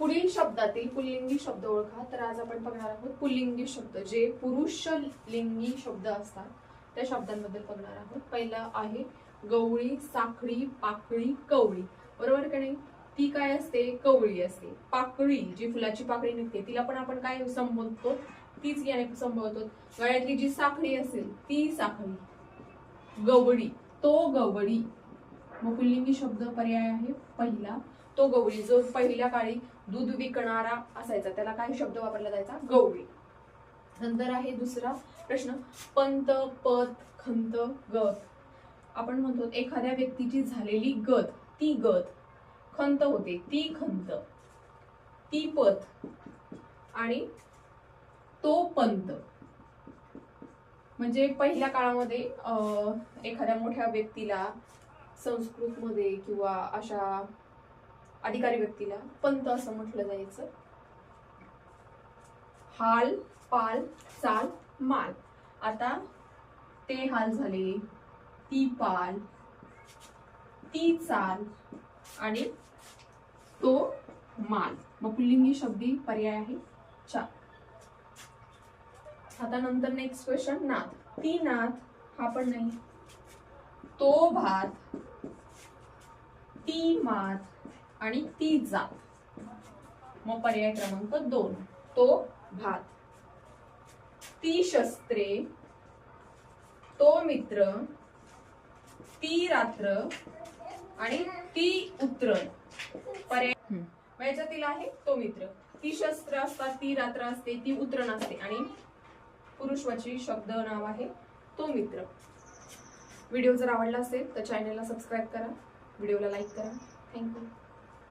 पुढील शब्दातील पुल्लिंगी शब्द ओळखा. तर आज आपण बघणार आहोत पुल्लिंगी शब्द, जे पुरुष लिंगी शब्द असतात त्या शब्दांबद्दल बघणार आहोत. पहिला आहे गवळी, साखळी, पाकळी, कवळी. बरोबर का नाही? ती काय असते? कवळी असते. पाकळी, जी फुलाची पाकळी निघते, तिला पण आपण काय संबोधतो? तीच याने संबोधतो. गळ्यातली जी साखळी असेल ती साखळी. गवळी, तो गवळी. मग पुल्लिंगी शब्द पर्याय आहे पहिला तो गवळी. जो पहिल्या काळी दूध विकणारा असायचा त्याला काय शब्द वापरला जायचा? गवळी. नंतर आहे दुसरा प्रश्न, पंत, पत, खंत, गत. आपण म्हणतो एखाद्या व्यक्तीची झालेली गत, ती गत. खंत होते, ती खंत. ती पत आणि तो पंत. म्हणजे पहिल्या काळामध्ये एखाद्या मोठ्या व्यक्तीला संस्कृतमध्ये किंवा अशा अधिकारी व्यक्तीला पंत असं म्हटलं जायचं. हाल, पाल, चाल, माल. आता ते हाल झाले, ती पाल, ती चाल आणि तो माल. मग पुल्लिंगी शब्दी पर्याय आहे 4. आता नंतर नेक्स्ट क्वेश्चन, नात. ती नात हा पण नाही. तो भात, ती मात आणि ती जात. मग पर्याय क्रमांक 2 तो भात. ती शस्त्रे, तो मित्र, ती रात्र आणि ती उतरण. पर्याय याच्यातील आहे तो मित्र. ती शस्त्र असतात, ती रात्र असते, ती उतरण असते आणि पुरुषवाची शब्द नाव आहे तो मित्र. व्हिडिओ जर आवडला असेल तर चॅनलला सबस्क्राईब करा, व्हिडिओला लाईक करा. थँक्यू.